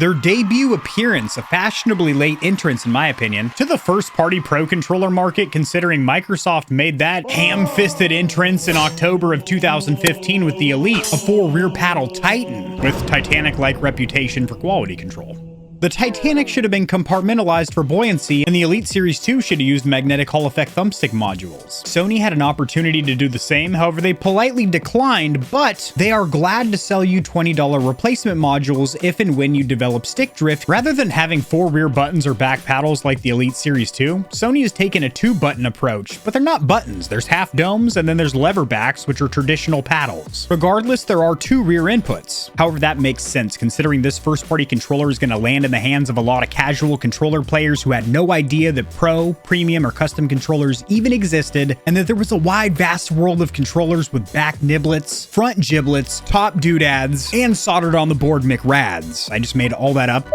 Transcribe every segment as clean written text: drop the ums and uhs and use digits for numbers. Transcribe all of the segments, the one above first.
Their debut appearance, a fashionably late entrance in my opinion, to the first-party Pro controller market, considering Microsoft made that ham-fisted entrance in October of 2015 with the Elite, a 4-rear paddle Titan, with Titanic-like reputation for quality control. The Titanic should have been compartmentalized for buoyancy, and the Elite Series 2 should have used magnetic Hall effect thumbstick modules. Sony had an opportunity to do the same, however they politely declined, but they are glad to sell you $20 replacement modules if and when you develop stick drift. Rather than having 4 rear buttons or back paddles like the Elite Series 2, Sony has taken a 2-button approach, but they're not buttons. There's half domes, and then there's lever backs, which are traditional paddles. Regardless, there are 2 rear inputs. However, that makes sense considering this first-party controller is going to land in the hands of a lot of casual controller players who had no idea that Pro, Premium, or custom controllers even existed, and that there was a wide, vast world of controllers with back niblets, front giblets, top doodads, and soldered on the board McRads. I just made all that up.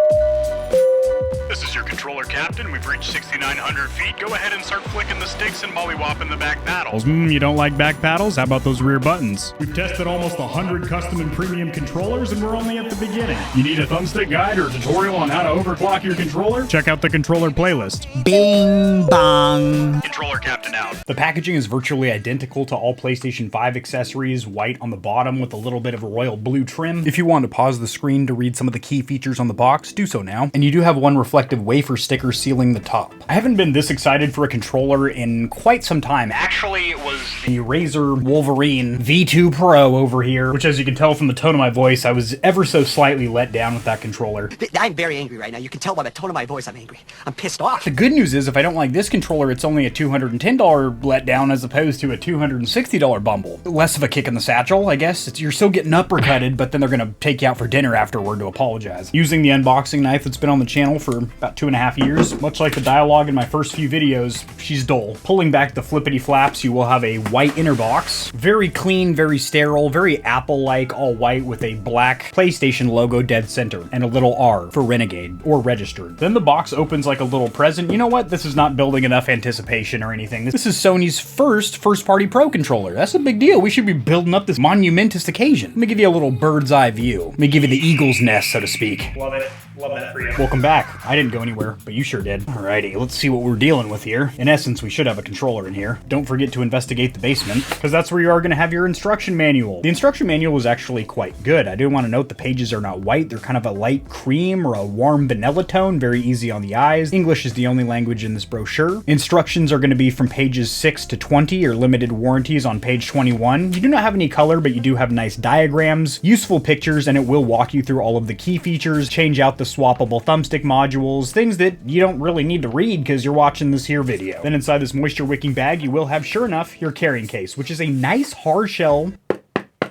This is your controller captain. We've reached 6,900 feet. Go ahead and start flicking the sticks and mollywopping the back paddles. You don't like back paddles? How about those rear buttons? We've tested almost 100 custom and premium controllers, and we're only at the beginning. You need a thumbstick guide or tutorial on how to overclock your controller? Check out the controller playlist. Bing bong. Controller captain out. The packaging is virtually identical to all PlayStation 5 accessories, white on the bottom with a little bit of a royal blue trim. If you want to pause the screen to read some of the key features on the box, do so now. And you do have one reflective wafer sticker sealing the top. I haven't been this excited for a controller in quite some time. Actually, it was the Razer Wolverine V2 Pro over here, which, as you can tell from the tone of my voice, I was ever so slightly let down with that controller. I'm very angry right now. You can tell by the tone of my voice I'm angry. I'm pissed off. The good news is if I don't like this controller, it's only a $210 letdown as opposed to a $260 bumble. Less of a kick in the satchel, I guess. You're still getting uppercutted, but then they're gonna take you out for dinner afterward to apologize. Using the unboxing knife that's been on the channel for about 2.5 years. Much like the dialogue in my first few videos, she's dull. Pulling back the flippity flaps, you will have a white inner box. Very clean, very sterile, very Apple-like, all white with a black PlayStation logo dead center and a little R for Renegade or registered. Then the box opens like a little present. You know what? This is not building enough anticipation or anything. This is Sony's first-party Pro controller. That's a big deal. We should be building up this monumentous occasion. Let me give you a little bird's eye view. Let me give you the eagle's nest, so to speak. Love it. Love that for you. Welcome back. I didn't go anywhere, but you sure did. Alrighty, let's see what we're dealing with here. In essence, we should have a controller in here. Don't forget to investigate the basement, because that's where you are going to have your instruction manual. The instruction manual was actually quite good. I do want to note the pages are not white. They're kind of a light cream or a warm vanilla tone, very easy on the eyes. English is the only language in this brochure. Instructions are going to be from pages 6 to 20, or limited warranties on page 21. You do not have any color, but you do have nice diagrams, useful pictures, and it will walk you through all of the key features, change out the swappable thumbstick modules, things that you don't really need to read because you're watching this here video. Then inside this moisture wicking bag, you will have, sure enough, your carrying case, which is a nice hard shell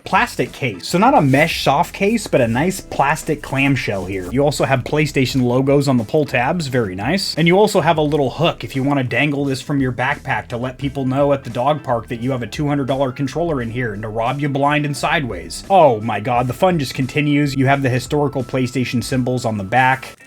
plastic case. So not a mesh soft case, but a nice plastic clamshell here. You also have PlayStation logos on the pull tabs, very nice. And you also have a little hook if you want to dangle this from your backpack to let people know at the dog park that you have a $200 controller in here and to rob you blind and sideways. Oh my god, the fun just continues. You have the historical PlayStation symbols on the back.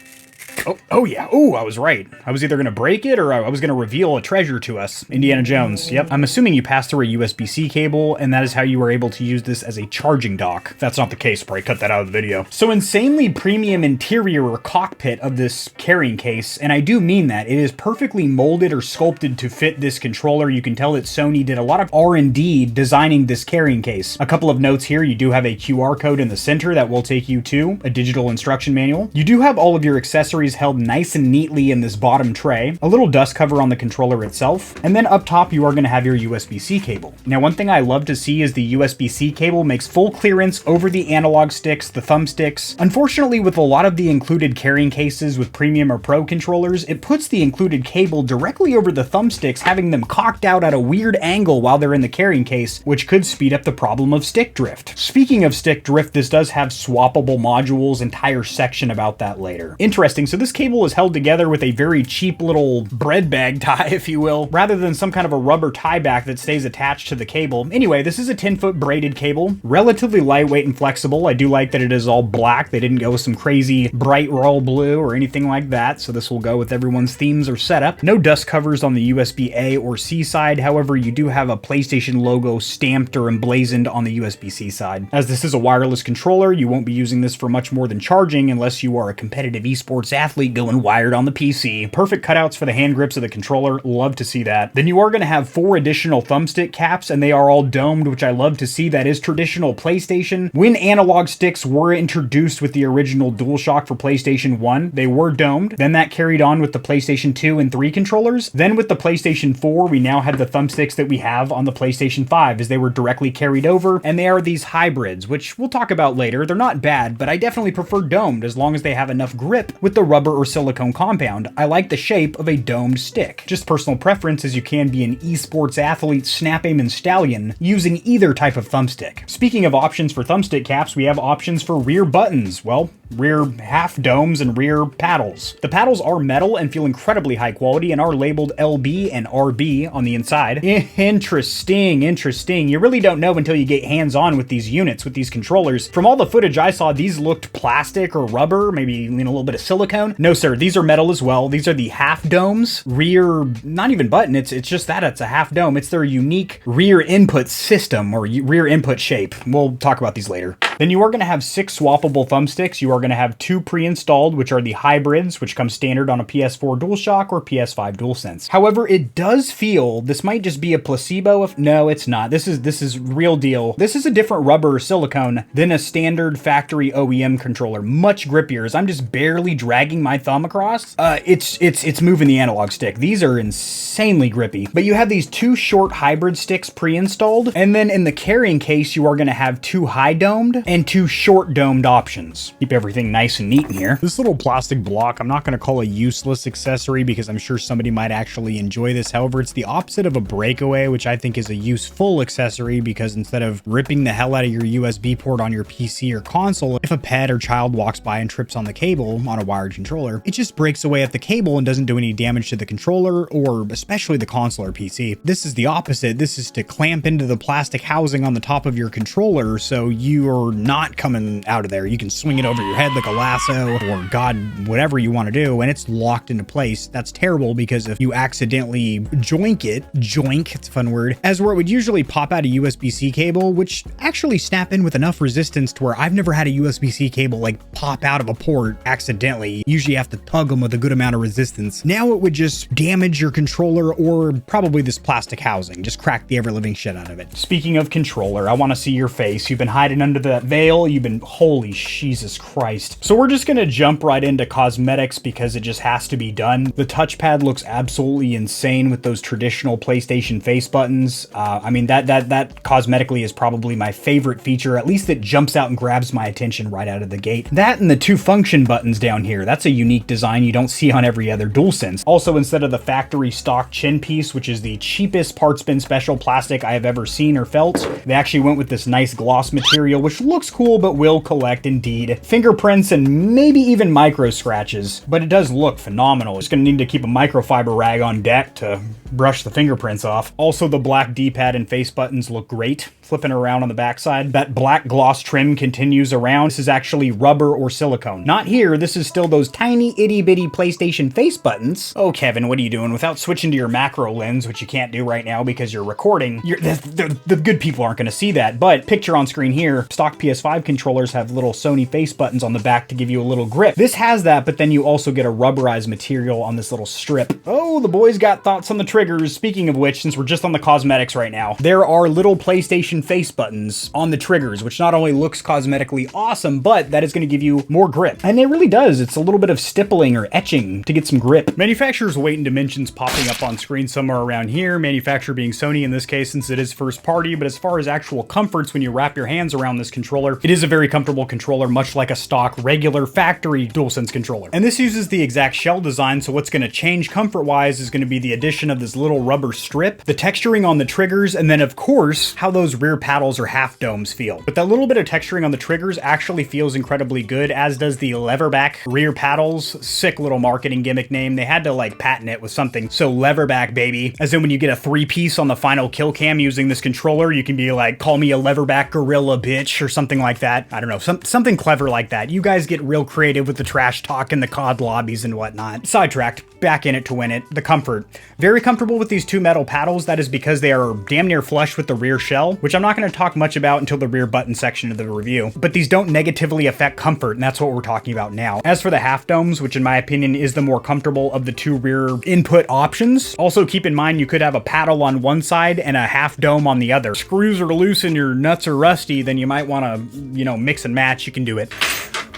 Oh yeah. Oh, I was right. I was either going to break it or I was going to reveal a treasure to us. Indiana Jones. Yep. I'm assuming you passed through a USB-C cable, and that is how you were able to use this as a charging dock. If that's not the case, probably cut that out of the video. So insanely premium interior or cockpit of this carrying case, and I do mean that. It is perfectly molded or sculpted to fit this controller. You can tell that Sony did a lot of R&D designing this carrying case. A couple of notes here. You do have a QR code in the center that will take you to a digital instruction manual. You do have all of your accessories held nice and neatly in this bottom tray, a little dust cover on the controller itself, and then up top you are going to have your USB-C cable. Now one thing I love to see is the USB-C cable makes full clearance over the analog sticks, the thumbsticks. Unfortunately, with a lot of the included carrying cases with Premium or Pro controllers, it puts the included cable directly over the thumbsticks, having them cocked out at a weird angle while they're in the carrying case, which could speed up the problem of stick drift. Speaking of stick drift, this does have swappable modules, entire section about that later. Interesting, so this this cable is held together with a very cheap little bread bag tie, if you will, rather than some kind of a rubber tie back that stays attached to the cable. Anyway, this is a 10-foot braided cable, relatively lightweight and flexible. I do like that it is all black. They didn't go with some crazy bright royal blue or anything like that, so this will go with everyone's themes or setup. No dust covers on the USB-A or C side. However, you do have a PlayStation logo stamped or emblazoned on the USB-C side. As this is a wireless controller, you won't be using this for much more than charging unless you are a competitive esports athlete going wired on the PC. Perfect cutouts for the hand grips of the controller. Love to see that. Then you are going to have 4 additional thumbstick caps, and they are all domed, which I love to see. That is traditional PlayStation. When analog sticks were introduced with the original DualShock for PlayStation 1, they were domed. Then that carried on with the PlayStation 2 and 3 controllers. Then with the PlayStation 4, we now had the thumbsticks that we have on the PlayStation 5, as they were directly carried over, and they are these hybrids, which we'll talk about later. They're not bad, but I definitely prefer domed as long as they have enough grip with the rubber or silicone compound. I like the shape of a domed stick. Just personal preference, as you can be an esports athlete, snap aim and stallion using either type of thumbstick. Speaking of options for thumbstick caps, we have options for rear buttons. Well, rear half domes and rear paddles. The paddles are metal and feel incredibly high quality and are labeled LB and RB on the inside. Interesting. You really don't know until you get hands-on with these units, with these controllers. From all the footage I saw, these looked plastic or rubber, maybe a little bit of silicone. No sir, these are metal as well. These are the half domes. Rear, not even button, it's just that, it's a half dome. It's their unique rear input system or rear input shape. We'll talk about these later. Then you are going to have 6 swappable thumbsticks. You are going to have 2 pre-installed, which are the hybrids, which come standard on a PS4 DualShock or PS5 DualSense. However, it does feel, this might just be a placebo if, no, it's not. This is real deal. This is a different rubber or silicone than a standard factory OEM controller. Much grippier. As I'm just barely dragging my thumb across, it's moving the analog stick. These are insanely grippy. But you have these 2 short hybrid sticks pre-installed, and then in the carrying case, you are going to have 2 high domed and 2 short domed options. Keep everything nice and neat in here. This little plastic block, I'm not going to call a useless accessory because I'm sure somebody might actually enjoy this. However, it's the opposite of a breakaway, which I think is a useful accessory because instead of ripping the hell out of your USB port on your PC or console, if a pet or child walks by and trips on the cable on a wired controller, it just breaks away at the cable and doesn't do any damage to the controller or especially the console or PC. This is the opposite. This is to clamp into the plastic housing on the top of your controller so you're not coming out of there. You can swing it over your head like a lasso or god, whatever you want to do, and it's locked into place. That's terrible because if you accidentally joink, it's a fun word, as where it would usually pop out a USB-C cable, which actually snap in with enough resistance to where I've never had a USB-C cable like pop out of a port accidentally. Usually you have to tug them with a good amount of resistance. Now it would just damage your controller or probably this plastic housing, just crack the ever-living shit out of it. Speaking of controller, I want to see your face. You've been hiding under that veil. You've been, holy Jesus Christ. So we're just going to jump right into cosmetics because it just has to be done. The touchpad looks absolutely insane with those traditional PlayStation face buttons. I mean, that cosmetically is probably my favorite feature, at least it jumps out and grabs my attention right out of the gate. That and the 2 function buttons down here, that's a unique design you don't see on every other DualSense. Also, instead of the factory stock chin piece, which is the cheapest parts bin special plastic I have ever seen or felt, they actually went with this nice gloss material, which looks cool but will collect indeed fingerprints and maybe even micro scratches, but it does look phenomenal. It's going to need to keep a microfiber rag on deck to brush the fingerprints off. Also, the black D-pad and face buttons look great, flipping around on the backside. That black gloss trim continues around. This is actually rubber or silicone. Not here, this is still those tiny itty-bitty PlayStation face buttons. Oh, Kevin, what are you doing? Without switching to your macro lens, which you can't do right now because you're recording, the good people aren't going to see that, but picture on screen here, stock PS5 controllers have little Sony face buttons on the back to give you a little grip. This has that, but then you also get a rubberized material on this little strip. Oh, the boys got thoughts on the triggers. Speaking of which, since we're just on the cosmetics right now, there are little PlayStation face buttons on the triggers, which not only looks cosmetically awesome, but that is going to give you more grip. And it really does. It's a little bit of stippling or etching to get some grip. Manufacturer's weight and dimensions popping up on screen somewhere around here. Manufacturer being Sony in this case, since it is first party, but as far as actual comforts when you wrap your hands around this controller, it is a very comfortable controller, much like a stock regular factory DualSense controller. And this uses the exact shell design, so what's going to change comfort-wise is going to be the addition of this little rubber strip, the texturing on the triggers, and then of course, how those rear paddles or half domes feel. But that little bit of texturing on the triggers actually feels incredibly good, as does the lever back rear paddle paddles. Sick little marketing gimmick name. They had to like patent it with something. So leverback, baby. As in when you get a 3-piece on the final kill cam using this controller, you can be like, call me a leverback gorilla bitch or something like that. I don't know, something clever like that. You guys get real creative with the trash talk and the COD lobbies and whatnot. Sidetracked. Back in it to win it. The comfort. Very comfortable with these 2 metal paddles. That is because they are damn near flush with the rear shell, which I'm not going to talk much about until the rear button section of the review. But these don't negatively affect comfort, and that's what we're talking about now. As for the half domes, which in my opinion is the more comfortable of the 2 rear input options, also keep in mind you could have a paddle on one side and a half dome on the other. Screws are loose and your nuts are rusty, then you might want to, you know, mix and match. You can do it.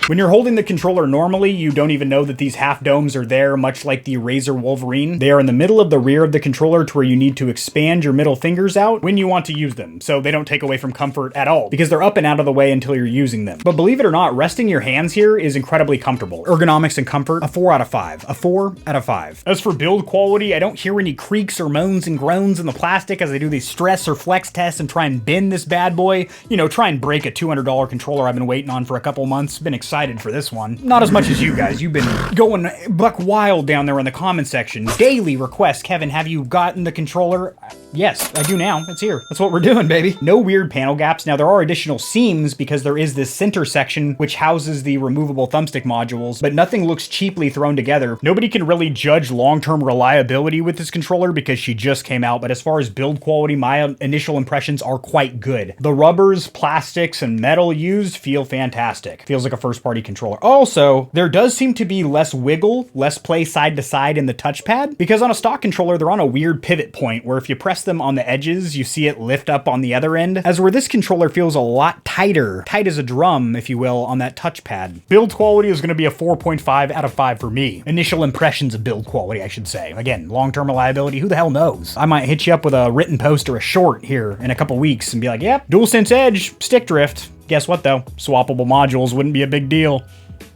When you're holding the controller normally, you don't even know that these half domes are there, much like the Razer Wolverine. They are in the middle of the rear of the controller to where you need to expand your middle fingers out when you want to use them, so they don't take away from comfort at all, because they're up and out of the way until you're using them. But believe it or not, resting your hands here is incredibly comfortable. Ergonomics and comfort, a 4 out of 5. A 4 out of 5. As for build quality, I don't hear any creaks or moans and groans in the plastic as I do these stress or flex tests and try and bend this bad boy. You know, try and break a $200 controller I've been waiting on for a couple months. Been excited for this one. Not as much as you guys. You've been going buck wild down there in the comment section. Daily request, Kevin, have you gotten the controller? Yes, I do now. It's here. That's what we're doing, baby. No weird panel gaps. Now, there are additional seams because there is this center section which houses the removable thumbstick modules, but nothing looks cheaply thrown together. Nobody can really judge long-term reliability with this controller because she just came out, but as far as build quality, my initial impressions are quite good. The rubbers, plastics, and metal used feel fantastic. Feels like a first-party controller. Also, there does seem to be less wiggle, less play side to side in the touchpad, because on a stock controller, they're on a weird pivot point where if you press them on the edges, you see it lift up on the other end, as where this controller feels a lot tighter, tight as a drum, if you will, on that touchpad. Build quality is going to be a 4.5 out of 5 for me. Initial impressions of build quality, I should say. Again, long-term reliability, who the hell knows? I might hit you up with a written post or a short here in a couple weeks and be like, yep, Dualsense Edge, stick drift. Guess what though? Swappable modules wouldn't be a big deal.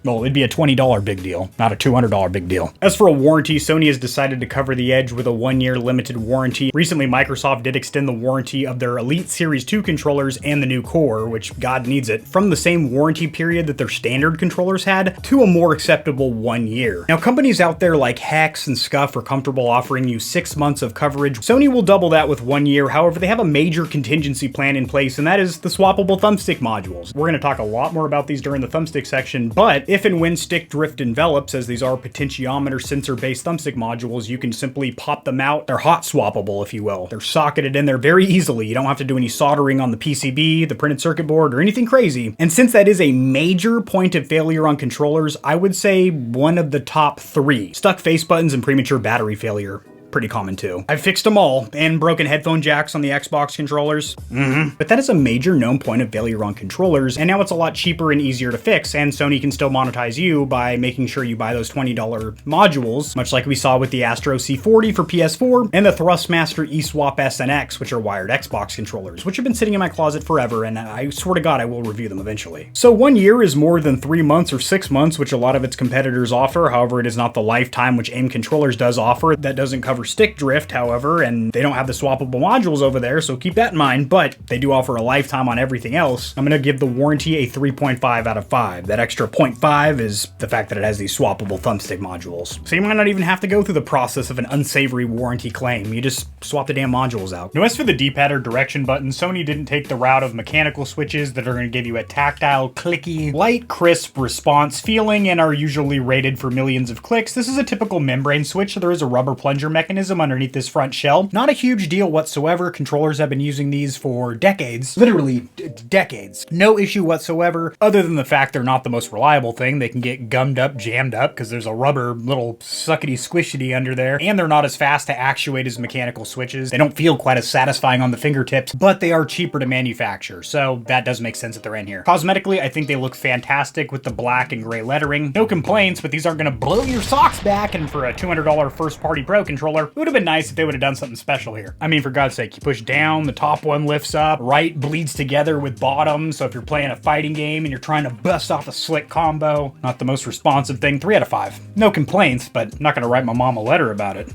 Well, it'd be a $20 big deal, not a $200 big deal. As for a warranty, Sony has decided to cover the Edge with a 1-year limited warranty. Recently, Microsoft did extend the warranty of their Elite Series 2 controllers and the new Core, which God needs it, from the same warranty period that their standard controllers had to a more acceptable 1 year. Now, companies out there like Hex and Scuff are comfortable offering you 6 months of coverage. Sony will double that with 1 year. However, they have a major contingency plan in place, and that is the swappable thumbstick modules. We're going to talk a lot more about these during the thumbstick section, but if and when stick drift envelops, as these are potentiometer sensor-based thumbstick modules, you can simply pop them out. They're hot swappable, if you will. They're socketed in there very easily. You don't have to do any soldering on the PCB, the printed circuit board, or anything crazy. And since that is a major point of failure on controllers, I would say one of the top 3. Stuck face buttons and premature battery failure. Pretty common too. I've fixed them all, and broken headphone jacks on the Xbox controllers. But that is a major known point of failure on controllers, and now it's a lot cheaper and easier to fix, and Sony can still monetize you by making sure you buy those $20 modules, much like we saw with the Astro C40 for PS4, and the Thrustmaster eSwap SNX, which are wired Xbox controllers, which have been sitting in my closet forever, and I swear to God I will review them eventually. So 1 year is more than 3 months or 6 months, which a lot of its competitors offer. However, it is not the lifetime which AIM controllers does offer. That doesn't cover stick drift, however, and they don't have the swappable modules over there, so keep that in mind, but they do offer a lifetime on everything else. I'm going to give the warranty a 3.5 out of 5. That extra 0.5 is the fact that it has these swappable thumbstick modules. So you might not even have to go through the process of an unsavory warranty claim. You just swap the damn modules out. Now, as for the D-pad or direction button, Sony didn't take the route of mechanical switches that are going to give you a tactile, clicky, light, crisp response feeling and are usually rated for millions of clicks. This is a typical membrane switch, so there is a rubber plunger mechanism underneath this front shell. Not a huge deal whatsoever. Controllers have been using these for decades. Literally decades. No issue whatsoever, other than the fact they're not the most reliable thing. They can get gummed up, jammed up, because there's a rubber little suckety squishity under there, and they're not as fast to actuate as mechanical switches. They don't feel quite as satisfying on the fingertips, but they are cheaper to manufacture, so that does make sense that they're in here. Cosmetically, I think they look fantastic with the black and gray lettering. No complaints, but these aren't going to blow your socks back, and for a $200 first-party Pro controller, it would have been nice if they would have done something special here. I mean, for God's sake, you push down, the top one lifts up, right bleeds together with bottom, so if you're playing a fighting game and you're trying to bust off a slick combo, not the most responsive thing, 3 out of 5. No complaints, but I'm not going to write my mom a letter about it.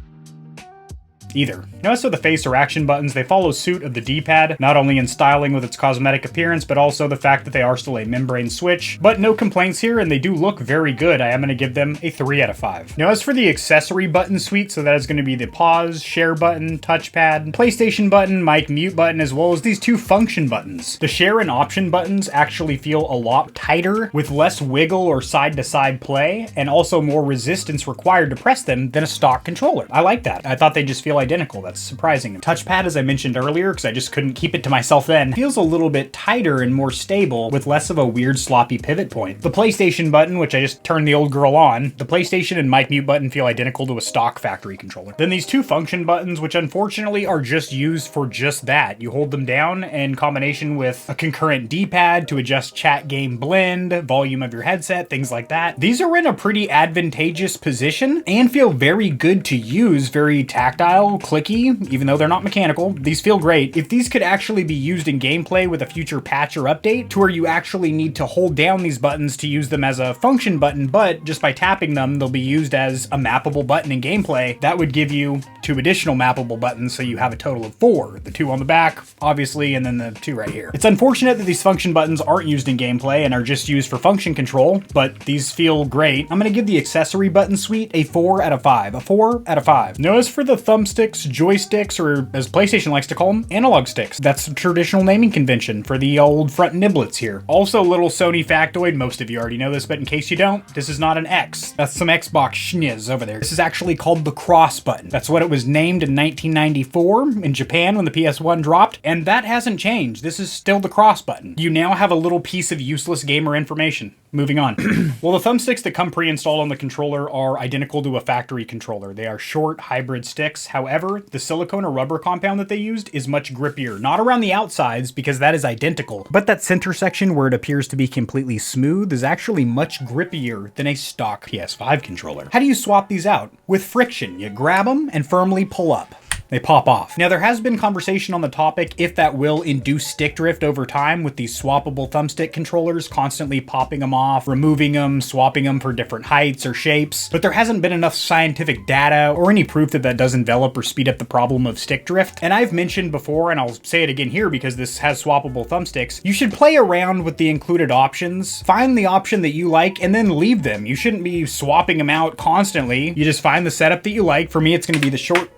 either. Now as for the face or action buttons, they follow suit of the D-pad, not only in styling with its cosmetic appearance, but also the fact that they are still a membrane switch. But no complaints here, and they do look very good. I am going to give them a 3 out of 5. Now as for the accessory button suite, so that is going to be the pause, share button, touchpad, PlayStation button, mic mute button, as well as these 2 function buttons. The share and option buttons actually feel a lot tighter, with less wiggle or side-to-side play, and also more resistance required to press them than a stock controller. I like that. I thought they just feel identical. That's surprising. Touchpad, as I mentioned earlier, because I just couldn't keep it to myself then, feels a little bit tighter and more stable with less of a weird sloppy pivot point. The PlayStation button, which I just turned the old girl on, the PlayStation and mic mute button feel identical to a stock factory controller. Then these 2 function buttons, which unfortunately are just used for just that. You hold them down in combination with a concurrent D-pad to adjust chat game blend, volume of your headset, things like that. These are in a pretty advantageous position and feel very good to use, very tactile, clicky, even though they're not mechanical. These feel great. If these could actually be used in gameplay with a future patch or update to where you actually need to hold down these buttons to use them as a function button, but just by tapping them, they'll be used as a mappable button in gameplay, that would give you 2 additional mappable buttons, so you have a total of 4. The 2 on the back, obviously, and then the 2 right here. It's unfortunate that these function buttons aren't used in gameplay and are just used for function control, but these feel great. I'm going to give the accessory button suite a 4 out of 5. A 4 out of 5. Now as for the thumbsticks, joysticks, or as PlayStation likes to call them, analog sticks. That's the traditional naming convention for the old front niblets here. Also, little Sony factoid, most of you already know this, but in case you don't, this is not an X. That's some Xbox schniz over there. This is actually called the cross button. That's what it was named in 1994 in Japan when the PS1 dropped, and that hasn't changed. This is still the cross button. You now have a little piece of useless gamer information. Moving on. Well, the thumbsticks that come pre-installed on the controller are identical to a factory controller. They are short hybrid sticks. However, the silicone or rubber compound that they used is much grippier. Not around the outsides, because that is identical, but that center section where it appears to be completely smooth is actually much grippier than a stock PS5 controller. How do you swap these out? With friction. You grab them and firmly pull up. They pop off. Now, there has been conversation on the topic if that will induce stick drift over time with these swappable thumbstick controllers, constantly popping them off, removing them, swapping them for different heights or shapes, but there hasn't been enough scientific data or any proof that that does envelop or speed up the problem of stick drift. And I've mentioned before, and I'll say it again here because this has swappable thumbsticks, you should play around with the included options, find the option that you like, and then leave them. You shouldn't be swapping them out constantly. You just find the setup that you like. For me, it's going to be the short...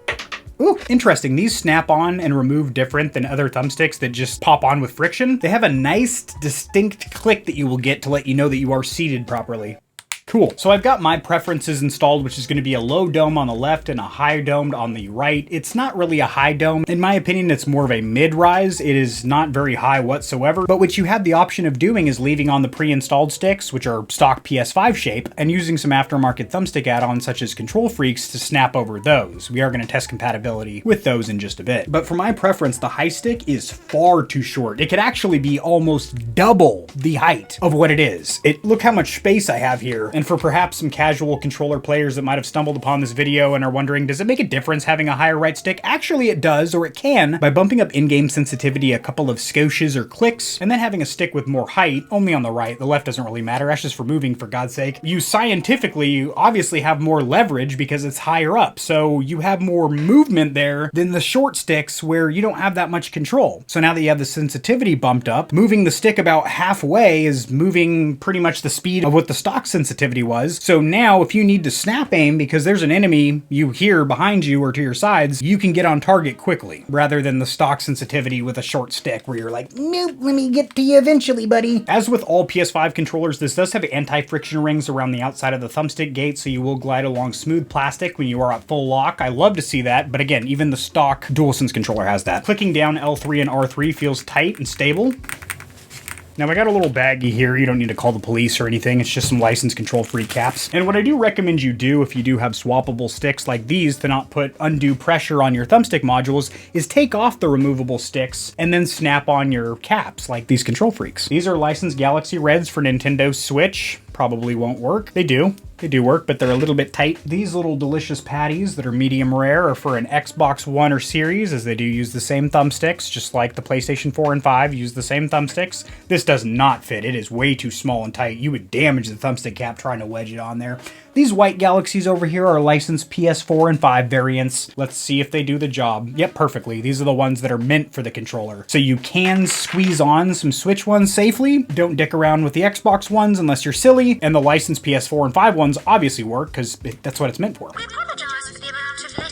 Ooh, interesting. These snap on and remove different than other thumbsticks that just pop on with friction. They have a nice, distinct click that you will get to let you know that you are seated properly. Cool. So I've got my preferences installed, which is going to be a low dome on the left and a high dome on the right. It's not really a high dome. In my opinion, it's more of a mid-rise. It is not very high whatsoever, but what you have the option of doing is leaving on the pre-installed sticks, which are stock PS5 shape, and using some aftermarket thumbstick add-ons such as Control Freaks to snap over those. We are going to test compatibility with those in just a bit. But for my preference, the high stick is far too short. It could actually be almost double the height of what it is. Look how much space I have here. And for perhaps some casual controller players that might have stumbled upon this video and are wondering, does it make a difference having a higher right stick? Actually, it does, or it can, by bumping up in-game sensitivity a couple of scoshes or clicks, and then having a stick with more height, only on the right. The left doesn't really matter. That's just for moving, for God's sake. You scientifically obviously have more leverage because it's higher up, so you have more movement there than the short sticks where you don't have that much control. So now that you have the sensitivity bumped up, moving the stick about halfway is moving pretty much the speed of what the stock sensitivity was. So now if you need to snap aim because there's an enemy you hear behind you or to your sides, you can get on target quickly rather than the stock sensitivity with a short stick where you're like, nope, let me get to you eventually, buddy. As with all PS5 controllers, this does have anti-friction rings around the outside of the thumbstick gate, so you will glide along smooth plastic when you are at full lock. I love to see that, but again, even the stock DualSense controller has that. Clicking down L3 and R3 feels tight and stable. Now I got a little baggie here. You don't need to call the police or anything. It's just some license control free caps. And what I do recommend you do if you do have swappable sticks like these to not put undue pressure on your thumbstick modules is take off the removable sticks and then snap on your caps like these Control Freaks. These are licensed Galaxy Reds for Nintendo Switch. Probably won't work. They do. They do work, but they're a little bit tight. These little delicious patties that are medium rare are for an Xbox One or Series, as they do use the same thumbsticks, just like the PlayStation 4 and 5 use the same thumbsticks. This does not fit. It is way too small and tight. You would damage the thumbstick cap trying to wedge it on there. These white Galaxies over here are licensed PS4 and 5 variants. Let's see if they do the job. Yep, perfectly. These are the ones that are meant for the controller. So you can squeeze on some Switch ones safely. Don't dick around with the Xbox ones unless you're silly. And the licensed PS4 and 5 ones obviously work because that's what it's meant for.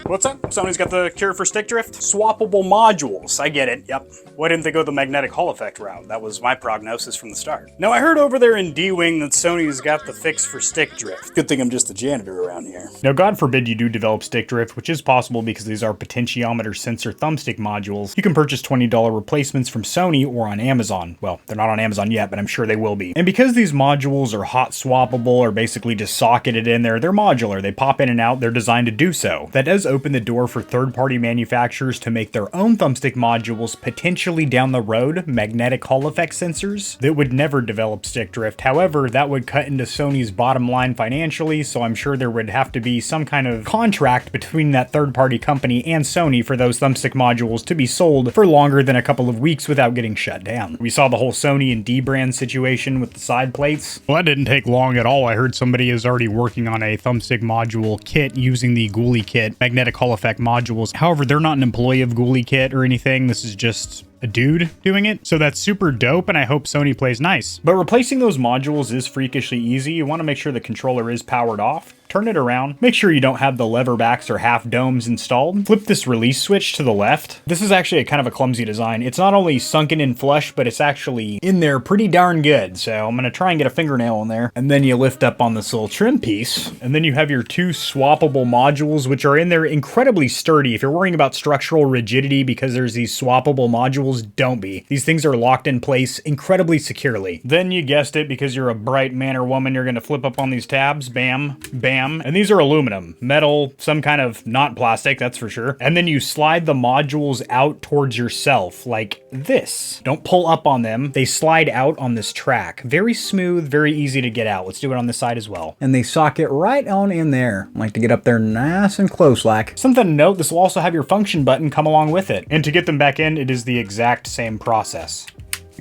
What's up? Sony's got the cure for stick drift? Swappable modules. I get it. Yep. Why didn't they go the magnetic Hall effect route? That was my prognosis from the start. Now, I heard over there in D-Wing that Sony's got the fix for stick drift. Good thing I'm just a janitor around here. Now, God forbid you do develop stick drift, which is possible because these are potentiometer sensor thumbstick modules. You can purchase $20 replacements from Sony or on Amazon. Well, they're not on Amazon yet, but I'm sure they will be. And because these modules are hot swappable or basically just socketed in there, they're modular. They pop in and out. They're designed to do so. That does open the door for third-party manufacturers to make their own thumbstick modules, potentially down the road, magnetic Hall effect sensors that would never develop stick drift. However, that would cut into Sony's bottom line financially, so I'm sure there would have to be some kind of contract between that third-party company and Sony for those thumbstick modules to be sold for longer than a couple of weeks without getting shut down. We saw the whole Sony and D-brand situation with the side plates. Well, that didn't take long at all. I heard somebody is already working on a thumbstick module kit using the Ghoulie kit magnetic Hall effect modules. However, they're not an employee of Ghoulie kit or anything. This is just a dude doing it. So that's super dope, and I hope Sony plays nice. But replacing those modules is freakishly easy. You want to make sure the controller is powered off. Turn it around. Make sure you don't have the lever backs or half domes installed. Flip this release switch to the left. This is actually a kind of a clumsy design. It's not only sunken in flush, but it's actually in there pretty darn good. So I'm going to try and get a fingernail in there. And then you lift up on this little trim piece. And then you have your two swappable modules, which are in there incredibly sturdy. If you're worrying about structural rigidity because there's these swappable modules, don't be. These things are locked in place incredibly securely. Then you guessed it, because you're a bright man or woman, you're going to flip up on these tabs. Bam, bam. And these are aluminum, metal, some kind of not plastic, that's for sure. And then you slide the modules out towards yourself like this. Don't pull up on them. They slide out on this track. Very smooth, very easy to get out. Let's do it on this side as well. And they socket right on in there. I like to get up there nice and close like. Something to note, this will also have your function button come along with it. And to get them back in, it is the exact same process.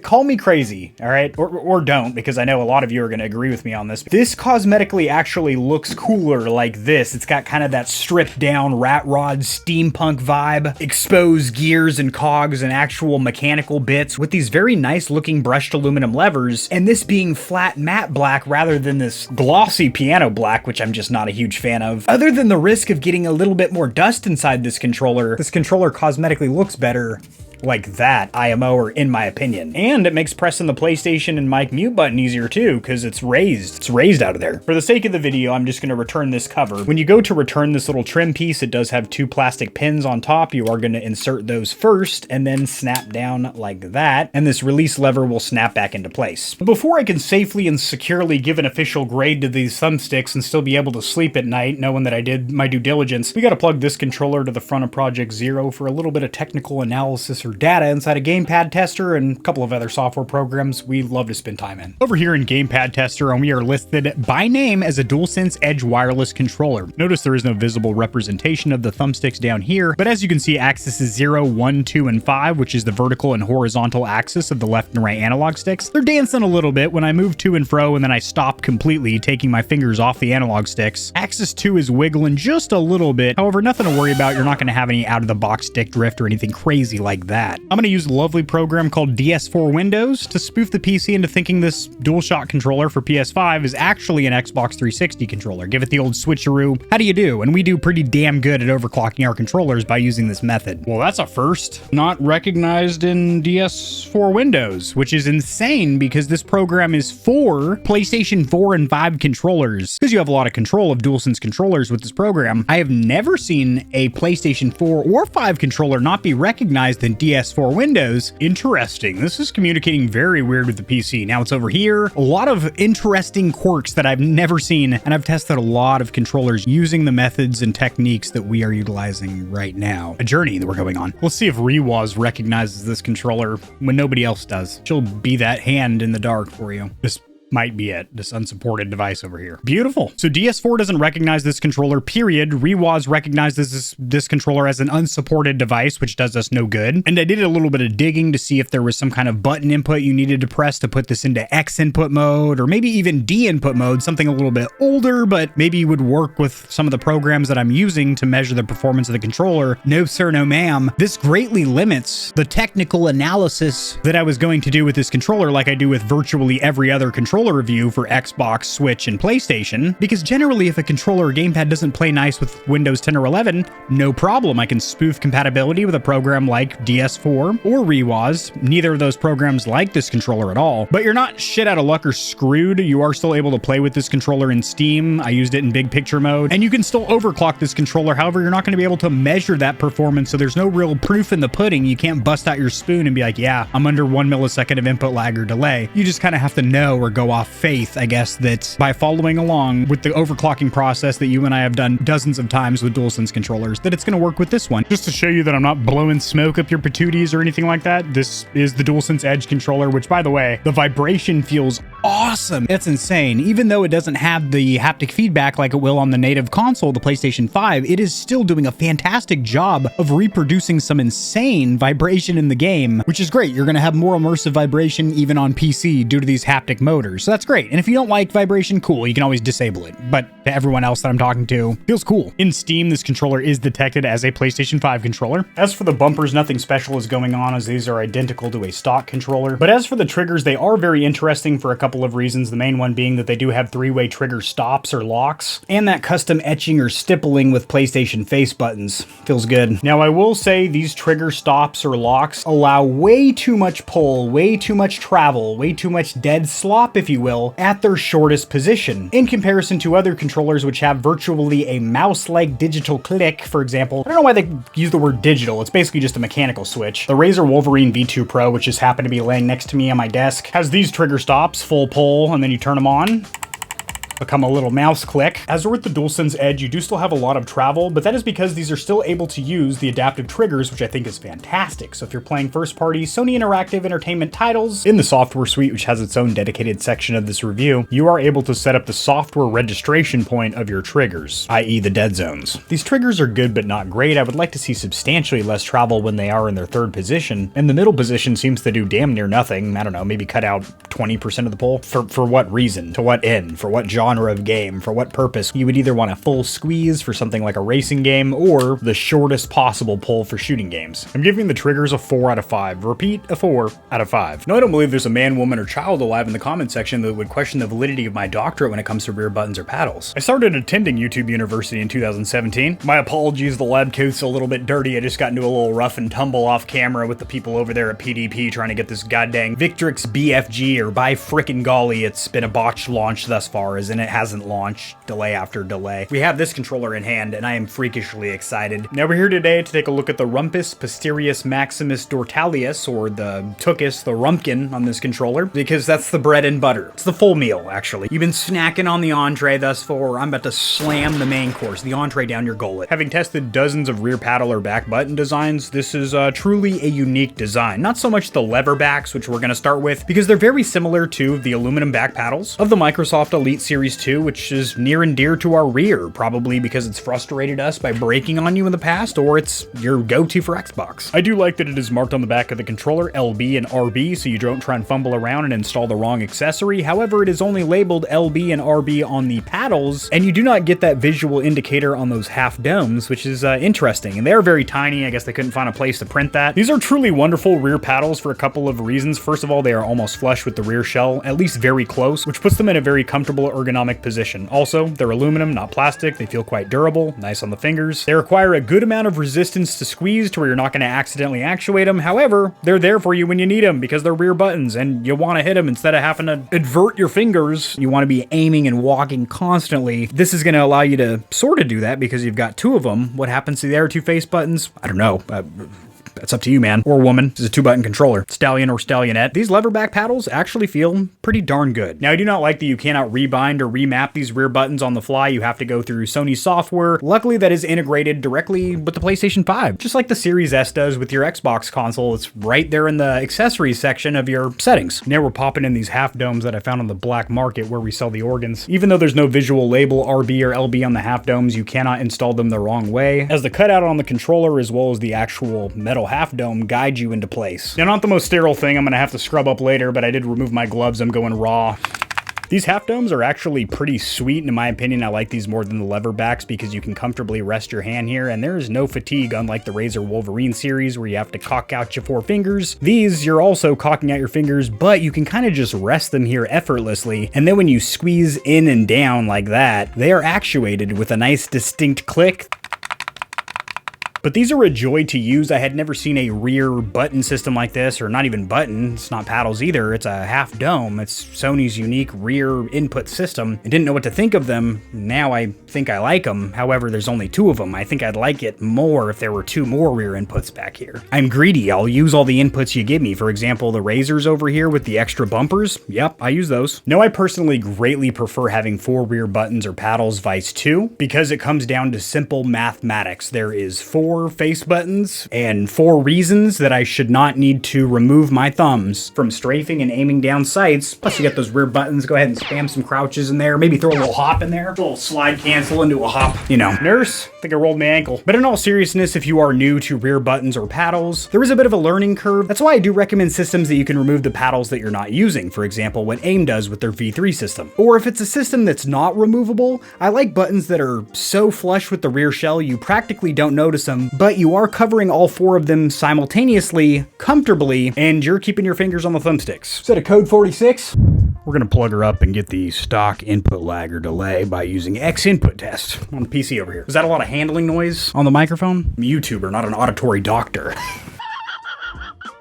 Call me crazy, all right? Or don't, because I know a lot of you are going to agree with me on this. This cosmetically actually looks cooler like this. It's got kind of that stripped down rat rod steampunk vibe, exposed gears and cogs and actual mechanical bits with these very nice looking brushed aluminum levers, and this being flat matte black rather than this glossy piano black, which I'm just not a huge fan of. Other than the risk of getting a little bit more dust inside this controller cosmetically looks better like that, IMO, or in my opinion. And it makes pressing the PlayStation and mic mute button easier too, because it's raised. It's raised out of there. For the sake of the video, I'm just going to return this cover. When you go to return this little trim piece, it does have two plastic pins on top. You are going to insert those first and then snap down like that, and this release lever will snap back into place. Before I can safely and securely give an official grade to these thumbsticks and still be able to sleep at night knowing that I did my due diligence, we got to plug this controller to the front of Project Zero for a little bit of technical analysis or data inside a Gamepad Tester and a couple of other software programs we love to spend time in. Over here in Gamepad Tester, and we are listed by name as a Dualsense Edge wireless controller. Notice there is no visible representation of the thumbsticks down here, but as you can see, axis is 0, 1, 2, and 5, which is the vertical and horizontal axis of the left and right analog sticks. They're dancing a little bit when I move to and fro, and then I stop completely, taking my fingers off the analog sticks. Axis 2 is wiggling just a little bit. However, nothing to worry about. You're not going to have any out-of-the-box stick drift or anything crazy like that. I'm going to use a lovely program called DS4 Windows to spoof the PC into thinking this DualShock controller for PS5 is actually an Xbox 360 controller. Give it the old switcheroo. How do you do? And we do pretty damn good at overclocking our controllers by using this method. Well, that's a first. Not recognized in DS4 Windows, Which is insane because this program is for PlayStation 4 and 5 controllers. Because you have a lot of control of DualSense controllers with this program. I have never seen a PlayStation 4 or 5 controller not be recognized in DS4 Windows. Interesting. This is communicating very weird with the PC. Now it's over here. A lot of interesting quirks that I've never seen, and I've tested a lot of controllers using the methods and techniques that we are utilizing right now. A journey that we're going on. Let's see if Rewaz recognizes this controller when nobody else does. She'll be that hand in the dark for you. This might be it. This unsupported device over here. Beautiful. So DS4 doesn't recognize this controller, period. Rewas recognizes this controller as an unsupported device, which does us no good. And I did a little bit of digging to see if there was some kind of button input you needed to press to put this into X input mode, or maybe even D input mode, something a little bit older, but maybe would work with some of the programs that I'm using to measure the performance of the controller. No sir, no ma'am. This greatly limits the technical analysis that I was going to do with this controller, like I do with virtually every other controller review for Xbox, Switch, and PlayStation, because generally if a controller or gamepad doesn't play nice with Windows 10 or 11, no problem. I can spoof compatibility with a program like DS4 or Rewas. Neither of those programs like this controller at all, but you're not shit out of luck or screwed. You are still able to play with this controller in Steam. I used it in big picture mode, and you can still overclock this controller. However, you're not going to be able to measure that performance, so there's no real proof in the pudding. You can't bust out your spoon and be like, yeah, I'm under 1 millisecond of input lag or delay. You just kind of have to know or go off faith, I guess, that by following along with the overclocking process that you and I have done dozens of times with DualSense controllers, that it's going to work with this one. Just to show you that I'm not blowing smoke up your patooties or anything like that, this is the DualSense Edge controller, which, by the way, the vibration feels awesome. It's insane. Even though it doesn't have the haptic feedback like it will on the native console, the PlayStation 5, it is still doing a fantastic job of reproducing some insane vibration in the game, which is great. You're going to have more immersive vibration even on PC due to these haptic motors. So that's great. And if you don't like vibration, cool, you can always disable it. But to everyone else that I'm talking to, feels cool. In Steam, this controller is detected as a PlayStation 5 controller. As for the bumpers, nothing special is going on as these are identical to a stock controller. But as for the triggers, they are very interesting for a couple of reasons. The main one being that they do have three-way trigger stops or locks, and that custom etching or stippling with PlayStation face buttons. Feels good. Now, I will say these trigger stops or locks allow way too much pull, way too much travel, way too much dead slop, if you will, at their shortest position. In comparison to other controllers which have virtually a mouse-like digital click, for example. I don't know why they use the word digital. It's basically just a mechanical switch. The Razer Wolverine V2 Pro, which just happened to be laying next to me on my desk, has these trigger stops, full pull, and then you turn them on. Become a little mouse click. As with the DualSense Edge, you do still have a lot of travel, but that is because these are still able to use the adaptive triggers, which I think is fantastic. So if you're playing first-party Sony Interactive Entertainment titles in the software suite, which has its own dedicated section of this review, you are able to set up the software registration point of your triggers, i.e. the dead zones. These triggers are good, but not great. I would like to see substantially less travel when they are in their third position, and the middle position seems to do damn near nothing. I don't know, maybe cut out 20% of the pull. For what reason? To what end? For what genre of game? For what purpose? You would either want a full squeeze for something like a racing game or the shortest possible pull for shooting games. I'm giving the triggers a 4 out of 5. Repeat, a 4 out of 5. No, I don't believe there's a man, woman, or child alive in the comment section that would question the validity of my doctorate when it comes to rear buttons or paddles. I started attending YouTube University in 2017. My apologies, the lab coat's a little bit dirty. I just got into a little rough and tumble off camera with the people over there at PDP trying to get this goddamn Victrix BFG, or by frickin' golly, it's been a botched launch thus far, as in it hasn't launched, delay after delay. We have this controller in hand, and I am freakishly excited. Now we're here today to take a look at the Rumpus Posterius Maximus Dortalius, or the Tookus, the Rumpkin on this controller, because that's the bread and butter. It's the full meal, actually. You've been snacking on the entree thus far. I'm about to slam the main course, the entree down your gullet. Having tested dozens of rear paddle or back button designs, this is truly a unique design. Not so much the lever backs, which we're going to start with, because they're very similar to the aluminum back paddles of the Microsoft Elite Series 2, which is near and dear to our rear, probably because it's frustrated us by breaking on you in the past, or it's your go-to for Xbox. I do like that it is marked on the back of the controller LB and RB, so you don't try and fumble around and install the wrong accessory. However, it is only labeled LB and RB on the paddles, and you do not get that visual indicator on those half domes, which is interesting. And they're very tiny. I guess they couldn't find a place to print that. These are truly wonderful rear paddles for a couple of reasons. First of all, they are almost flush with the rear shell, at least very close, which puts them in a very comfortable ergonomic position. Also, they're aluminum, not plastic. They feel quite durable, nice on the fingers. They require a good amount of resistance to squeeze to where you're not going to accidentally actuate them. However, they're there for you when you need them because they're rear buttons and you want to hit them instead of having to invert your fingers. You want to be aiming and walking constantly. This is going to allow you to sort of do that because you've got two of them. What happens to the other two face buttons? I don't know. That's up to you, man. Or woman. This is a 2-button controller. Stallion or stallionette. These leverback paddles actually feel pretty darn good. Now, I do not like that you cannot rebind or remap these rear buttons on the fly. You have to go through Sony software. Luckily, that is integrated directly with the PlayStation 5, just like the Series S does with your Xbox console. It's right there in the accessories section of your settings. Now we're popping in these half domes that I found on the black market where we sell the organs. Even though there's no visual label RB or LB on the half domes, you cannot install them the wrong way, as the cutout on the controller as well as the actual metal half dome guide you into place. Now, not the most sterile thing. I'm gonna have to scrub up later, but I did remove my gloves. I'm going raw. These half domes are actually pretty sweet, and in my opinion, I like these more than the lever backs because you can comfortably rest your hand here, and there is no fatigue unlike the Razer Wolverine series where you have to cock out your 4 fingers. These, you're also cocking out your fingers, but you can kind of just rest them here effortlessly, and then when you squeeze in and down like that, they are actuated with a nice distinct click. But these are a joy to use. I had never seen a rear button system like this, or not even button. It's not paddles either. It's a half dome. It's Sony's unique rear input system. I didn't know what to think of them. Now I think I like them. However, there's only 2 of them. I think I'd like it more if there were 2 more rear inputs back here. I'm greedy. I'll use all the inputs you give me. For example, the Razers over here with the extra bumpers. Yep, I use those. Now, I personally greatly prefer having 4 rear buttons or paddles vice 2 because it comes down to simple mathematics. There is 4 face buttons and 4 reasons that I should not need to remove my thumbs from strafing and aiming down sights. Plus, you got those rear buttons. Go ahead and spam some crouches in there. Maybe throw a little hop in there. A little slide cancel into a hop. You know, nurse, I think I rolled my ankle. But in all seriousness, if you are new to rear buttons or paddles, there is a bit of a learning curve. That's why I do recommend systems that you can remove the paddles that you're not using. For example, what AIM does with their V3 system. Or if it's a system that's not removable, I like buttons that are so flush with the rear shell you practically don't notice them, but you are covering all 4 of them simultaneously, comfortably, and you're keeping your fingers on the thumbsticks. Is that a code 46? We're gonna plug her up and get the stock input lag or delay by using X input test on the PC over here. Is that a lot of handling noise on the microphone? I'm a YouTuber, not an auditory doctor.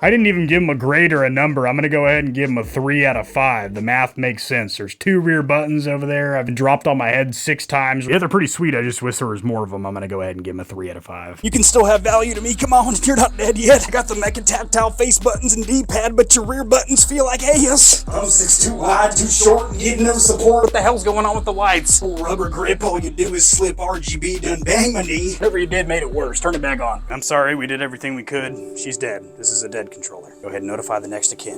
I didn't even give him a grade or a number. I'm going to go ahead and give him a 3 out of 5. The math makes sense. There's 2 rear buttons over there. I've been dropped on my head 6 times. Yeah, they're pretty sweet. I just wish there was more of them. I'm going to go ahead and give him a 3 out of 5. You can still have value to me. Come on, you're not dead yet. I got the mecha tactile face buttons and D-pad, but your rear buttons feel like A's. Thumbstick's too wide, too short, and getting no support. What the hell's going on with the lights? Full rubber grip, all you do is slip RGB, done bang my knee. Whatever you did made it worse. Turn it back on. I'm sorry, we did everything we could. She's dead. This is a dead controller. Go ahead and notify the next of kin.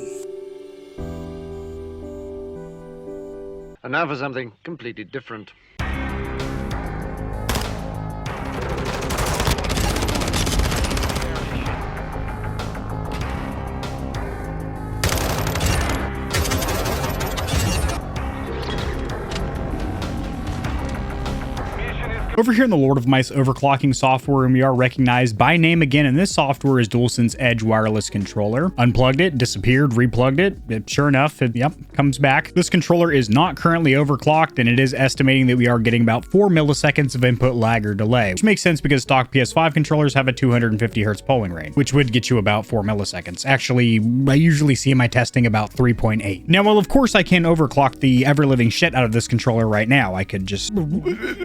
And now for something completely different. Over here in the Lord of Mice overclocking software, and we are recognized by name again, and this software is Dualsense Edge wireless controller. Unplugged it, disappeared, replugged it. Sure enough, it comes back. This controller is not currently overclocked, and it is estimating that we are getting about 4 milliseconds of input lag or delay, which makes sense because stock PS5 controllers have a 250 hertz polling rate, which would get you about 4 milliseconds. Actually, I usually see in my testing about 3.8. Now, well, of course, I can overclock the ever-living shit out of this controller right now. I could just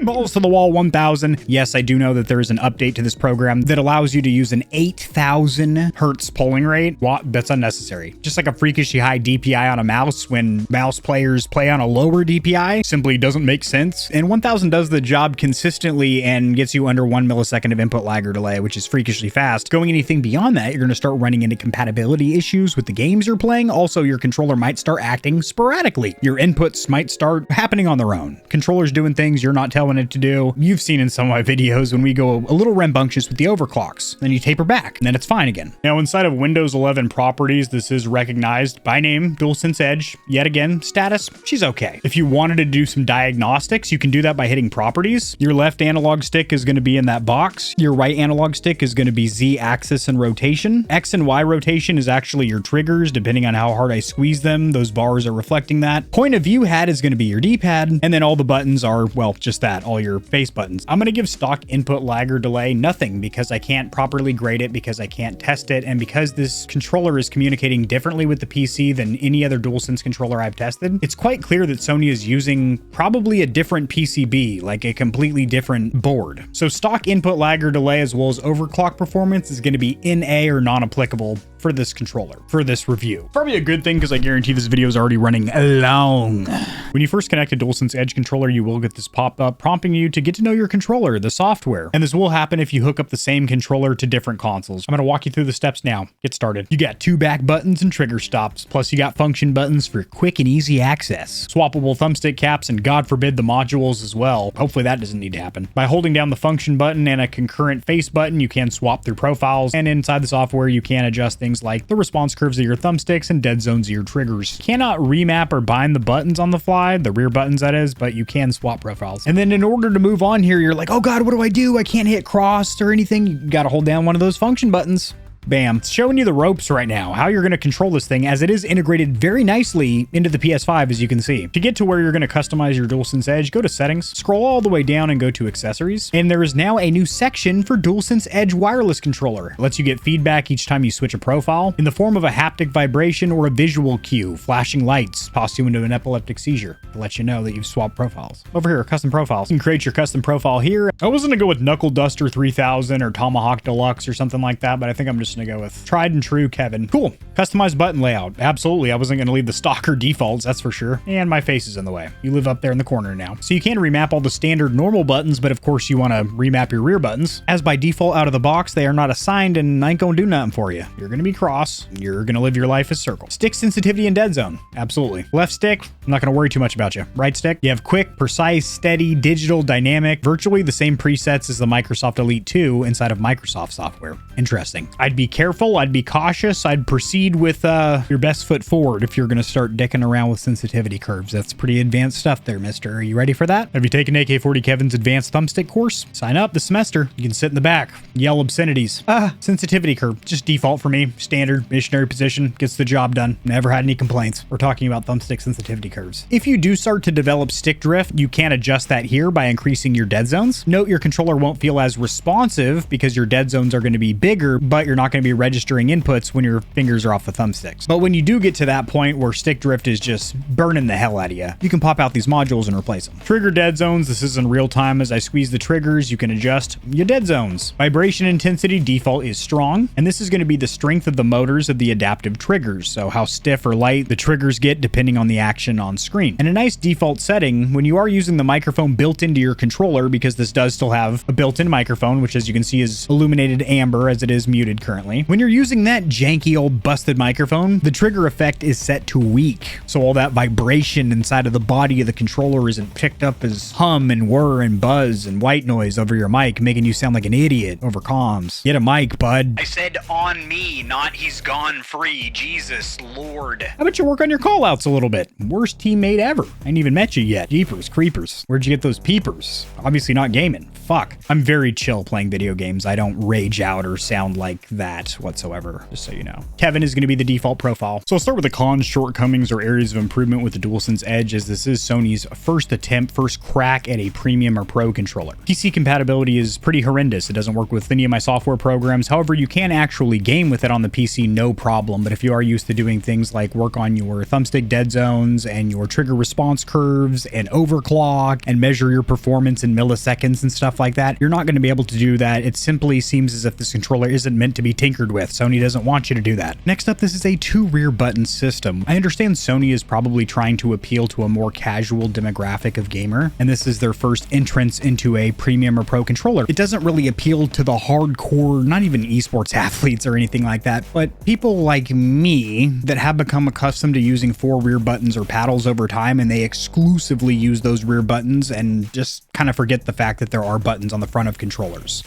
balls to the wall 1000. Yes, I do know that there is an update to this program that allows you to use an 8000 hertz polling rate. Well, that's unnecessary. Just like a freakishly high DPI on a mouse when mouse players play on a lower DPI simply doesn't make sense. And 1000 does the job consistently and gets you under 1 millisecond of input lag or delay, which is freakishly fast. Going anything beyond that, you're going to start running into compatibility issues with the games you're playing. Also, your controller might start acting sporadically. Your inputs might start happening on their own. Controller's doing things you're not telling it to do. You've seen in some of my videos when we go a little rambunctious with the overclocks. Then you taper back, and then it's fine again. Now, inside of Windows 11 properties, this is recognized by name, Dualsense Edge. Yet again, status, she's okay. If you wanted to do some diagnostics, you can do that by hitting properties. Your left analog stick is going to be in that box. Your right analog stick is going to be Z axis and rotation. X and Y rotation is actually your triggers, depending on how hard I squeeze them. Those bars are reflecting that. Point of view hat is going to be your D-pad, and then all the buttons are, well, just that, all your face buttons. buttons. I'm going to give stock input lag or delay nothing because I can't properly grade it, because I can't test it, and because this controller is communicating differently with the PC than any other DualSense controller I've tested. It's quite clear that Sony is using probably a different PCB, like a completely different board. So stock input lag or delay as well as overclock performance is going to be NA or non-applicable for this controller, for this review. Probably a good thing because I guarantee this video is already running long. When you first connect a DualSense Edge controller, you will get this pop-up prompting you to get to know your controller, the software. And this will happen if you hook up the same controller to different consoles. I'm going to walk you through the steps now. Get started. You got 2 back buttons and trigger stops, plus you got function buttons for quick and easy access. Swappable thumbstick caps, and God forbid the modules as well. Hopefully that doesn't need to happen. By holding down the function button and a concurrent face button, you can swap through profiles, and inside the software you can adjust things like the response curves of your thumbsticks and dead zones of your triggers. Cannot remap or bind the buttons on the fly, the rear buttons that is, but you can swap profiles. And then in order to move on here, you're like, oh God, what do? I can't hit cross or anything. You gotta hold down one of those function buttons. Bam. It's showing you the ropes right now, how you're going to control this thing, as it is integrated very nicely into the PS5, as you can see. To get to where you're going to customize your DualSense Edge, go to Settings, scroll all the way down and go to Accessories, and there is now a new section for DualSense Edge wireless controller. It lets you get feedback each time you switch a profile in the form of a haptic vibration or a visual cue. Flashing lights toss you into an epileptic seizure to let you know that you've swapped profiles. Over here, custom profiles. You can create your custom profile here. I was going to go with Knuckle Duster 3000 or Tomahawk Deluxe or something like that, but I think I'm just gonna go with tried and true Kevin. Cool. Customized button layout. Absolutely. I wasn't going to leave the stock or defaults, that's for sure. And my face is in the way. You live up there in the corner now. So you can remap all the standard normal buttons, but of course you want to remap your rear buttons. As by default out of the box, they are not assigned and I ain't gonna do nothing for you. You're going to be cross. You're going to live your life as circle. Stick sensitivity and dead zone. Absolutely. Left stick, I'm not going to worry too much about you. Right stick, you have quick, precise, steady, digital, dynamic, virtually the same presets as the Microsoft Elite 2 inside of Microsoft software. Interesting. I'd be careful. I'd be cautious. I'd proceed with your best foot forward if you're going to start dicking around with sensitivity curves. That's pretty advanced stuff there, mister. Are you ready for that? Have you taken AK-40 Kevin's advanced thumbstick course? Sign up this semester. You can sit in the back, yell obscenities. Sensitivity curve, just default for me. Standard, missionary position, gets the job done. Never had any complaints. We're talking about thumbstick sensitivity curves. If you do start to develop stick drift, you can adjust that here by increasing your dead zones. Note your controller won't feel as responsive because your dead zones are going to be bigger, but you're not going to be registering inputs when your fingers are off the thumbsticks. But when you do get to that point where stick drift is just burning the hell out of you, you can pop out these modules and replace them. Trigger dead zones. This is in real time. As I squeeze the triggers, you can adjust your dead zones. Vibration intensity default is strong, and this is going to be the strength of the motors of the adaptive triggers, so how stiff or light the triggers get depending on the action on screen. And a nice default setting when you are using the microphone built into your controller, because this does still have a built-in microphone, which as you can see is illuminated amber as it is muted currently. When you're using that janky old busted microphone, the trigger effect is set to weak, so all that vibration inside of the body of the controller isn't picked up as hum and whir and buzz and white noise over your mic, making you sound like an idiot over comms. Get a mic, bud. I said on me, not he's gone free. Jesus Lord. How about you work on your callouts a little bit? Worst teammate ever. I ain't even met you yet. Jeepers creepers. Where'd you get those peepers? Obviously not gaming. Fuck. I'm very chill playing video games. I don't rage out or sound like that whatsoever, just so you know. Kevin is going to be the default profile. So I'll start with the cons, shortcomings, or areas of improvement with the DualSense Edge, as this is Sony's first crack at a premium or pro controller. PC compatibility is pretty horrendous. It doesn't work with any of my software programs. However, you can actually game with it on the PC, no problem. But if you are used to doing things like work on your thumbstick dead zones and your trigger response curves and overclock and measure your performance in milliseconds and stuff like that, you're not going to be able to do that. It simply seems as if this controller isn't meant to be tinkered with. Sony doesn't want you to do that. Next up, this is a 2 rear button system. I understand Sony is probably trying to appeal to a more casual demographic of gamer, and this is their first entrance into a premium or pro controller. It doesn't really appeal to the hardcore, not even esports athletes or anything like that, but people like me that have become accustomed to using 4 rear buttons or paddles over time, and they exclusively use those rear buttons and just kind of forget the fact that there are buttons on the front of controllers.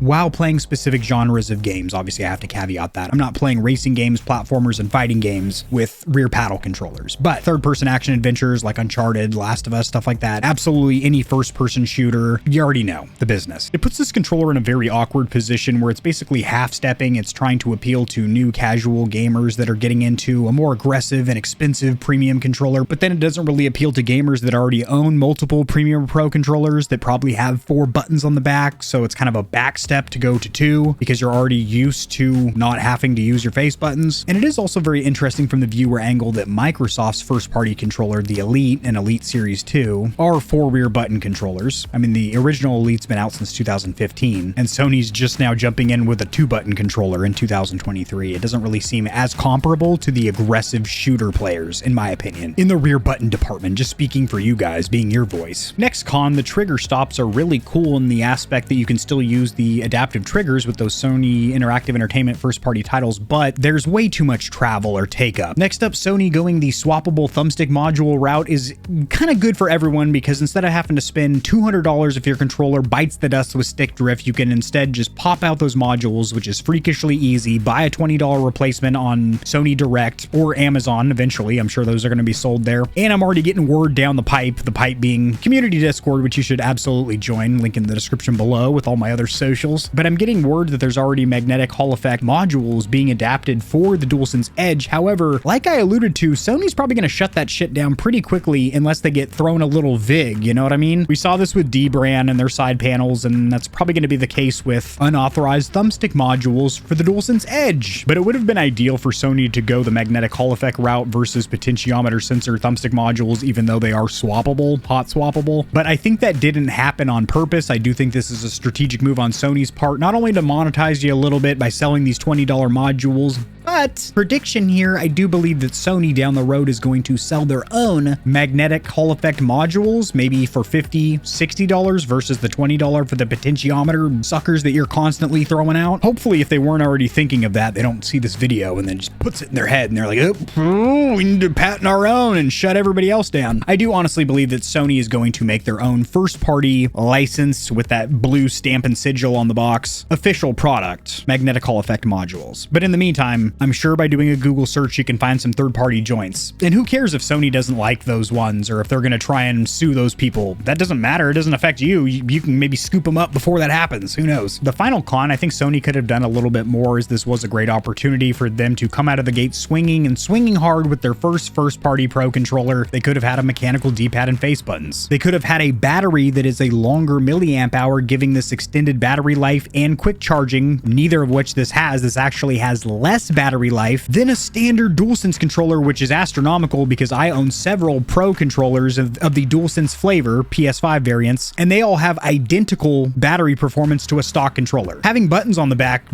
while playing specific genres of games. Obviously, I have to caveat that. I'm not playing racing games, platformers, and fighting games with rear paddle controllers, but third-person action adventures like Uncharted, Last of Us, stuff like that. Absolutely any first-person shooter, you already know the business. It puts this controller in a very awkward position where it's basically half-stepping. It's trying to appeal to new casual gamers that are getting into a more aggressive and expensive premium controller, but then it doesn't really appeal to gamers that already own multiple premium pro controllers that probably have 4 buttons on the back, so it's kind of a back step to go to 2 because you're already used to not having to use your face buttons. And it is also very interesting from the viewer angle that Microsoft's first-party controller, the Elite and Elite Series 2, are 4 rear button controllers. I mean, the original Elite's been out since 2015, and Sony's just now jumping in with a 2-button controller in 2023. It doesn't really seem as comparable to the aggressive shooter players, in my opinion, in the rear button department, just speaking for you guys, being your voice. Next con, the trigger stops are really cool in the aspect that you can still use the adaptive triggers with those Sony Interactive Entertainment first-party titles, but there's way too much travel or take-up. Next up, Sony going the swappable thumbstick module route is kind of good for everyone because instead of having to spend $200 if your controller bites the dust with stick drift, you can instead just pop out those modules, which is freakishly easy, buy a $20 replacement on Sony Direct or Amazon eventually. I'm sure those are going to be sold there. And I'm already getting word down the pipe being community Discord, which you should absolutely join, link in the description below with all my other socials. But I'm getting word that there's already magnetic Hall effect modules being adapted for the Dualsense Edge. However, like I alluded to, Sony's probably going to shut that shit down pretty quickly unless they get thrown a little vig, you know what I mean? We saw this with D-Brand and their side panels, and that's probably going to be the case with unauthorized thumbstick modules for the Dualsense Edge. But it would have been ideal for Sony to go the magnetic Hall effect route versus potentiometer sensor thumbstick modules, even though they are swappable, hot swappable. But I think that didn't happen on purpose. I do think this is a strategic move on Sony's part, not only to monetize you a little bit by selling these $20 modules, but prediction here, I do believe that Sony down the road is going to sell their own magnetic Hall effect modules, maybe for $50, $60 versus the $20 for the potentiometer suckers that you're constantly throwing out. Hopefully, if they weren't already thinking of that, they don't see this video and then just puts it in their head and they're like, oh, we need to patent our own and shut everybody else down. I do honestly believe that Sony is going to make their own first-party license with that blue stamp and sigil on the box, official product, magnetic Hall effect modules. But in the meantime, I'm sure by doing a Google search, you can find some third-party joints. And who cares if Sony doesn't like those ones or if they're going to try and sue those people? That doesn't matter. It doesn't affect you. You can maybe scoop them up before that happens. Who knows? The final con, I think Sony could have done a little bit more, as this was a great opportunity for them to come out of the gate swinging hard with their first-party pro controller. They could have had a mechanical D-pad and face buttons. They could have had a battery that is a longer milliamp hour, giving this extended battery life and quick charging, neither of which this has. This actually has less battery life than a standard DualSense controller, which is astronomical because I own several pro controllers of the DualSense flavor, PS5 variants, and they all have identical battery performance to a stock controller. Having buttons on the back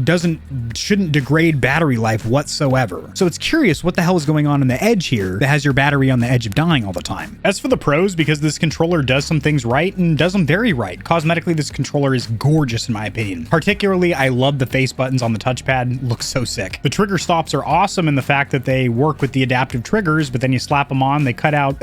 shouldn't degrade battery life whatsoever. So it's curious what the hell is going on in the Edge here that has your battery on the edge of dying all the time. As for the pros, because this controller does some things right and does them very right. Cosmetically, this controller is gorgeous in my opinion. Particularly, I love the face buttons on the touchpad. Looks so sick. The trigger stops are awesome in the fact that they work with the adaptive triggers, but then you slap them on, they cut out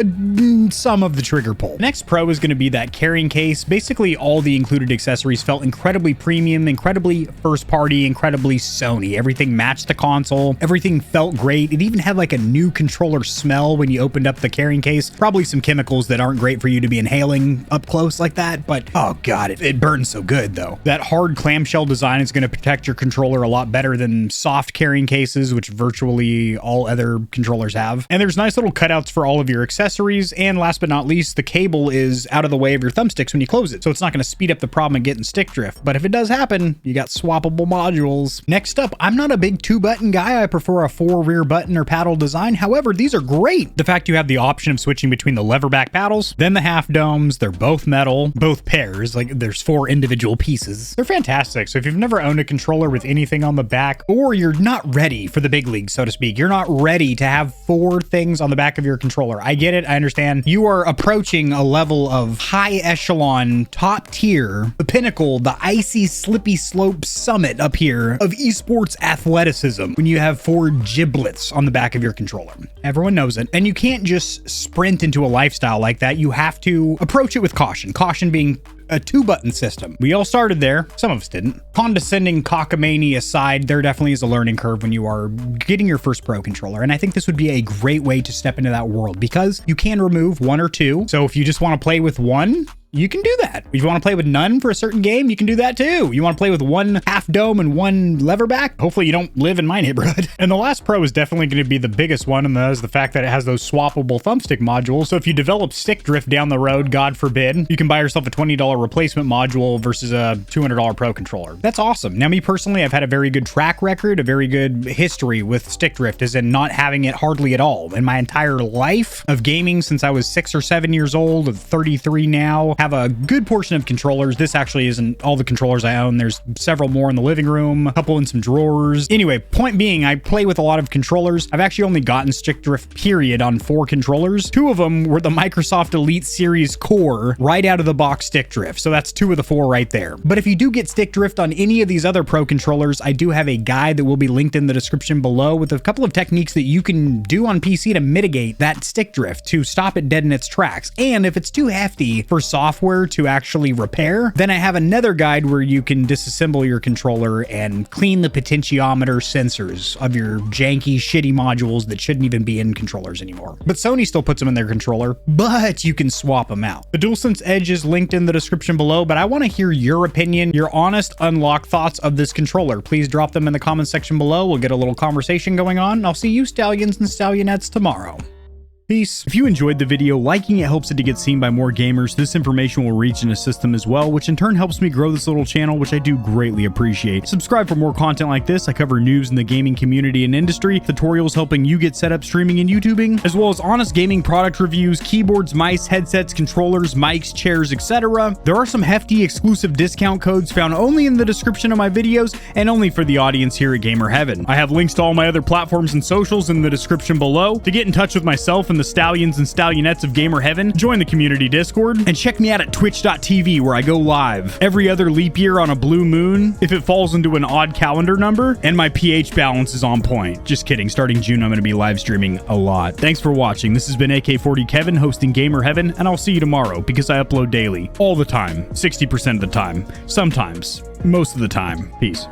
some of the trigger pull. Next pro is going to be that carrying case. Basically, all the included accessories felt incredibly premium, incredibly first party, incredibly Sony. Everything matched the console. Everything felt great. It even had like a new controller smell when you opened up the carrying case. Probably some chemicals that aren't great for you to be inhaling up close like that, but oh god, it burns so good though. That hard clamshell design is going to protect your controller a lot better than soft carrying cases, which virtually all other controllers have. And there's nice little cutouts for all of your accessories. And last but not least, the cable is out of the way of your thumbsticks when you close it, so it's not going to speed up the problem of getting stick drift. But if it does happen, you got swappable modules. Next up, I'm not a big 2-button guy. I prefer a 4 rear button or paddle design. However, these are great. The fact you have the option of switching between the lever back paddles, then the half domes, they're both metal, both pairs, like there's 4 individual pieces. They're fantastic. So if you've never owned a controller with anything on the back, or you're not ready for the big league, so to speak, you're not ready to have 4 things on the back of your controller. I get it. I understand. You are approaching a level of high echelon, top tier, the pinnacle, the icy, slippy slope summit up here of esports athleticism when you have 4 giblets on the back of your controller. Everyone knows it. And you can't just sprint into a lifestyle like that. You have to approach it with caution. Caution being a 2-button system. We all started there. Some of us didn't. Condescending cockamamie aside, there definitely is a learning curve when you are getting your first Pro controller. And I think this would be a great way to step into that world because you can remove 1 or 2. So if you just want to play with 1, you can do that. If you want to play with none for a certain game, you can do that too. You want to play with 1 half dome and 1 lever back? Hopefully you don't live in my neighborhood. And the last Pro is definitely going to be the biggest one, and that is the fact that it has those swappable thumbstick modules. So if you develop stick drift down the road, God forbid, you can buy yourself a $20 replacement module versus a $200 Pro controller. That's awesome. Now, me personally, I've had a very good track record, a very good history with stick drift, as in not having it hardly at all. In my entire life of gaming since I was 6 or 7 years old, 33 now, have a good portion of controllers. This actually isn't all the controllers I own. There's several more in the living room, a couple in some drawers. Anyway, point being, I play with a lot of controllers. I've actually only gotten stick drift period on 4 controllers. 2 of them were the Microsoft Elite Series Core right out of the box stick drift. So that's 2 of the 4 right there. But if you do get stick drift on any of these other Pro controllers, I do have a guide that will be linked in the description below with a couple of techniques that you can do on PC to mitigate that stick drift, to stop it dead in its tracks. And if it's too hefty for software to actually repair, then I have another guide where you can disassemble your controller and clean the potentiometer sensors of your janky, shitty modules that shouldn't even be in controllers anymore. But Sony still puts them in their controller, but you can swap them out. The Dualsense Edge is linked in the description below, but I want to hear your opinion, your honest, unlocked thoughts of this controller. Please drop them in the comment section below. We'll get a little conversation going on. I'll see you stallions and stallionettes tomorrow. Peace. If you enjoyed the video, liking it helps it to get seen by more gamers. This information will reach and assist them as well, which in turn helps me grow this little channel, which I do greatly appreciate. Subscribe for more content like this. I cover news in the gaming community and industry, tutorials helping you get set up streaming and YouTubing, as well as honest gaming product reviews, keyboards, mice, headsets, controllers, mics, chairs, etc. There are some hefty exclusive discount codes found only in the description of my videos and only for the audience here at Gamer Heaven. I have links to all my other platforms and socials in the description below. To get in touch with myself and the stallions and stallionettes of Gamer Heaven, join the community Discord, and check me out at twitch.tv where I go live every other leap year on a blue moon if it falls into an odd calendar number, and my pH balance is on point. Just kidding, starting June I'm going to be live streaming a lot. Thanks for watching. This has been AK40 Kevin hosting Gamer Heaven, and I'll see you tomorrow because I upload daily, all the time, 60% of the time, sometimes, most of the time. Peace.